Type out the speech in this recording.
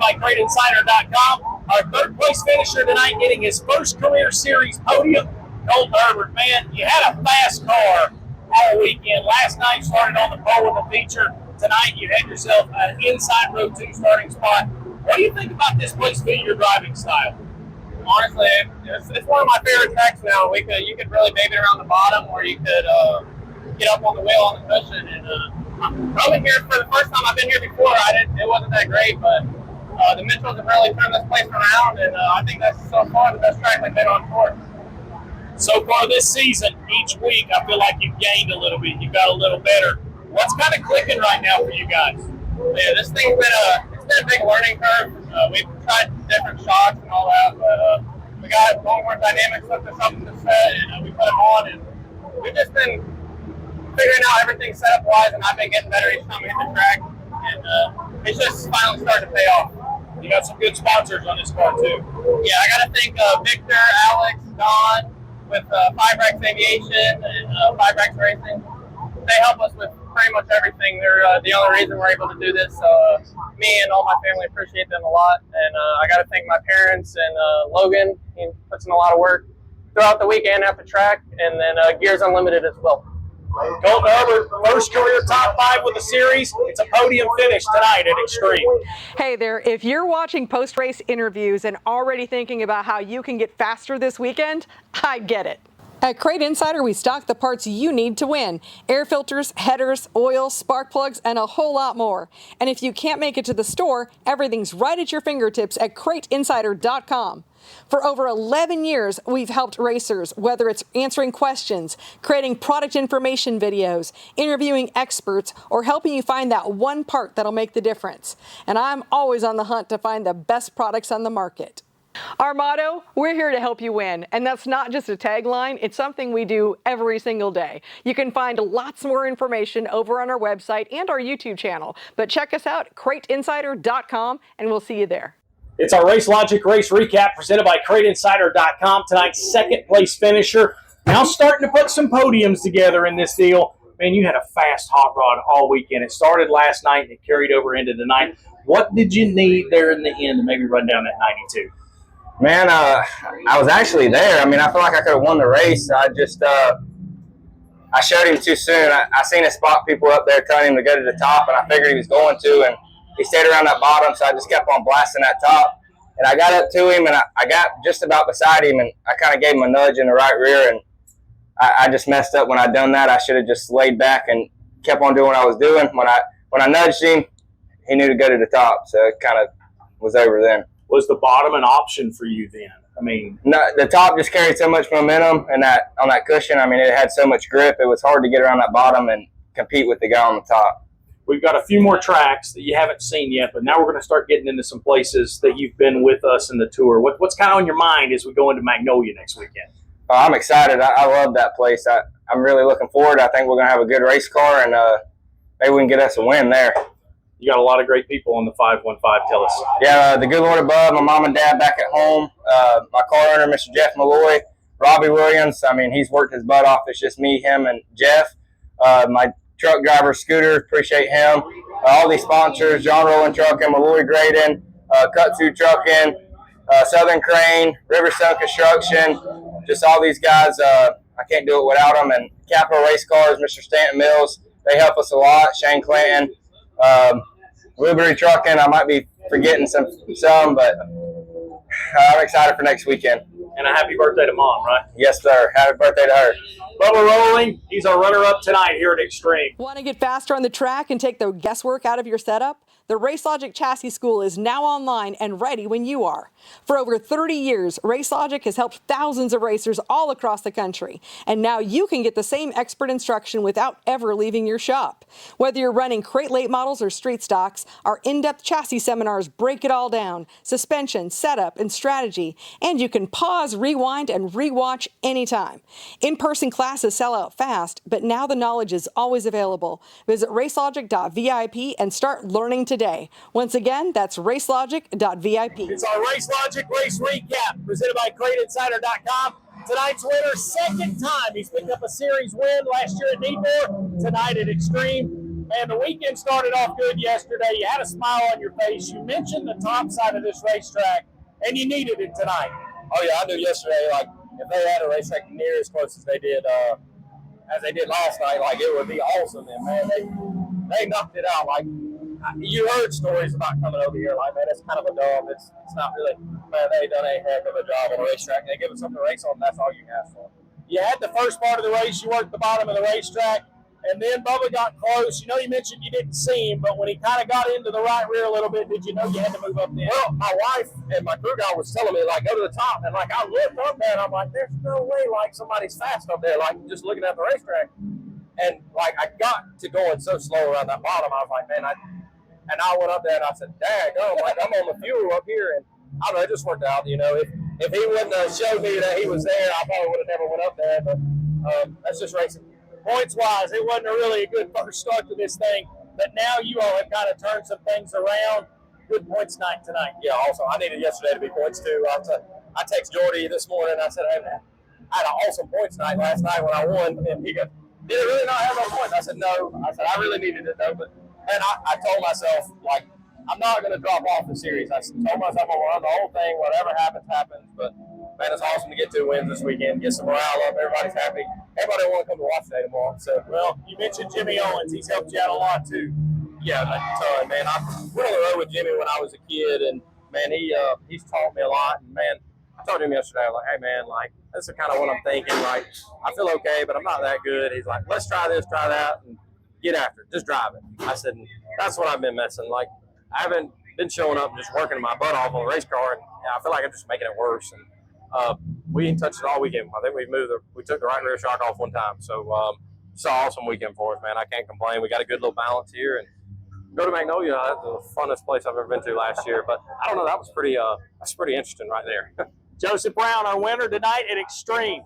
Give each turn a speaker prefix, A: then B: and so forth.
A: by CrateInsider.com. Our third place finisher tonight getting his first career series podium, Koulten Herbert. Man, you had a fast car all weekend. Last night started on the pole with a feature. Tonight you had yourself an inside row 2 starting spot. What do you think about this place fitting your driving style?
B: Honestly, it's one of my favorite tracks now. You could really baby it around the bottom, or you could get up on the wheel on the cushion. And I'm coming here for the first time. I've been here before. It wasn't that great, but the Mitchells have really turned this place around, and I think that's so far the best track they've been on tour.
A: So far this season, each week, I feel like you've gained a little bit. You got a little better. What's kind of clicking right now for you guys?
B: Yeah, this thing's been a big learning curve. We've tried different shocks and all that, but we got Longhorn Dynamics hooked us up to the set, and we put them on, and we've just been figuring out everything setup-wise, and I've been getting better each time we hit the track, and it's just finally starting to pay off.
A: You got some good sponsors on this car, too.
B: Yeah, I got to thank Victor, Alex, Don, with Fibrex Aviation and Fibrex Racing. They help us with pretty much everything. They're the only reason we're able to do this. Me and all my family appreciate them a lot. And I got to thank my parents and Logan. He puts in a lot of work throughout the weekend at the track. And then Gears Unlimited as well.
A: Koulten Herbert, first career top 5 with the series. It's a podium finish tonight at Xtreme.
C: Hey there, if you're watching post-race interviews and already thinking about how you can get faster this weekend, I get it. At Crate Insider, we stock the parts you need to win. Air filters, headers, oil, spark plugs, and a whole lot more. And if you can't make it to the store, everything's right at your fingertips at CrateInsider.com. For over 11 years, we've helped racers, whether it's answering questions, creating product information videos, interviewing experts, or helping you find that one part that'll make the difference. And I'm always on the hunt to find the best products on the market. Our motto, we're here to help you win. And that's not just a tagline, it's something we do every single day. You can find lots more information over on our website and our YouTube channel. But check us out, CrateInsider.com, and we'll see you there.
A: It's our Racelogic race recap presented by CrateInsider.com. Tonight's second place finisher. Now starting to put some podiums together in this deal. Man, you had a fast hot rod all weekend. It started last night and it carried over into tonight. What did you need there in the end to maybe run down that 92?
D: Man, I was actually there. I mean, I feel like I could have won the race. I just, I showed him too soon. I seen his spot people up there telling him to go to the top, and I figured he was going to, and he stayed around that bottom, so I just kept on blasting that top. And I got up to him, and I got just about beside him, and I kind of gave him a nudge in the right rear, and I just messed up when I done that. I should have just laid back and kept on doing what I was doing. When I nudged him, he knew to go to the top, so it kind of was over then.
A: Was the bottom an option for you then? I mean,
D: no, the top just carried so much momentum, and on that cushion, I mean, it had so much grip. It was hard to get around that bottom and compete with the guy on the top.
A: We've got a few more tracks that you haven't seen yet, but now we're going to start getting into some places that you've been with us in the tour. What's kind of on your mind as we go into Magnolia next weekend?
D: Oh, I'm excited. I love that place. I'm really looking forward. I think we're going to have a good race car, and maybe we can get us a win there.
A: You got a lot of great people on the 515. Tell us.
D: Yeah, the good Lord above, my mom and dad back at home, my car owner, Mr. Jeff Malloy, Robbie Williams. I mean, he's worked his butt off. It's just me, him, and Jeff. My truck driver, Scooter, appreciate him. All these sponsors, John Rowland Trucking, Malloy Grading, Kutsu Trucking, Southern Crane, Riverstone Construction, just all these guys. I can't do it without them. And Capital Race Cars, Mr. Stanton Mills, they help us a lot. Shane Clanton. Liberty Trucking, I might be forgetting some, but I'm excited for next weekend.
A: And a happy birthday to Mom, right?
D: Yes, sir. Happy birthday to her.
A: Bubba rolling. He's our runner-up tonight here at Xtreme.
C: Want to get faster on the track and take the guesswork out of your setup? The Racelogic Chassis School is now online and ready when you are. For over 30 years, Racelogic has helped thousands of racers all across the country. And now you can get the same expert instruction without ever leaving your shop. Whether you're running crate late models or street stocks, our in-depth chassis seminars break it all down. Suspension, setup, and strategy. And you can pause, rewind, and rewatch anytime. In-person classes sell out fast, but now the knowledge is always available. Visit racelogic.vip and start learning today. Once again, that's racelogic.vip.
A: It's our Racelogic race recap presented by CrateInsider.com. Tonight's winner, second time he's picked up a series win. Last year at Needmore, tonight at Xtreme. Man, the weekend started off good yesterday. You had a smile on your face. You mentioned the top side of this racetrack, and you needed it tonight.
E: Oh yeah, I knew yesterday. Like if they had a racetrack near as close as they did last night, like it would be awesome. And man, they knocked it out. Like you heard stories about coming over here. Like man, it's kind of a dub. It's not really. Man, they done a heck of a job on the racetrack. They give us something to race on. That's all you can ask for.
A: You had the first part of the race. You worked the bottom of the racetrack. And then Bubba got close. You know, you mentioned you didn't see him, but when he kind of got into the right rear a little bit, did you know you had to move up there?
E: Well, my wife and my crew guy was telling me, like, go to the top. And, like, I looked up there, and I'm like, there's no way, like, somebody's fast up there, like, just looking at the racetrack. And, like, I got to going so slow around that bottom. I was like, man, and I went up there, and I said, daggone, like, I'm on the fuel up here. And I don't know, it just worked out, you know. If he wouldn't have showed me that he was there, I probably would have never went up there. But that's just racing.
A: Points-wise, it wasn't really a good first start to this thing, but now you all have kind of turned some things around. Good points night tonight.
E: Yeah, also, I needed yesterday to be points too. I texted Jordy this morning. I said, hey, man, I had an awesome points night last night when I won. And he goes, did it really not have no points? I said, no. I said, I really needed it, though. But, and I told myself, like, I'm not going to drop off the series. I told myself I'm going to run the whole thing. Whatever happens, happens. But, man, it's awesome to get 2 wins this weekend, get some morale up. Everybody's happy. Everybody will want to come to watch today tomorrow. So,
A: well, you mentioned Jimmy Owens. He's helped you out a lot, too.
E: Yeah, a ton, man. I went on the road with Jimmy when I was a kid, and, man, he's taught me a lot. And, man, I told him yesterday, I was like, hey, man, like, this is kind of what I'm thinking. Like, I feel okay, but I'm not that good. He's like, let's try this, try that, and get after it. Just drive it. I said, that's what I've been missing. Like, I haven't been showing up and just working my butt off on the race car, and I feel like I'm just making it worse. And we didn't touch it all weekend. I think we took the right rear shock off one time. So it's an awesome weekend for us, man. I can't complain. We got a good little balance here, and go to Magnolia. That's the funnest place I've ever been to last year. But I don't know, that's pretty interesting right there.
A: Joseph Brown, our winner tonight at Xtreme.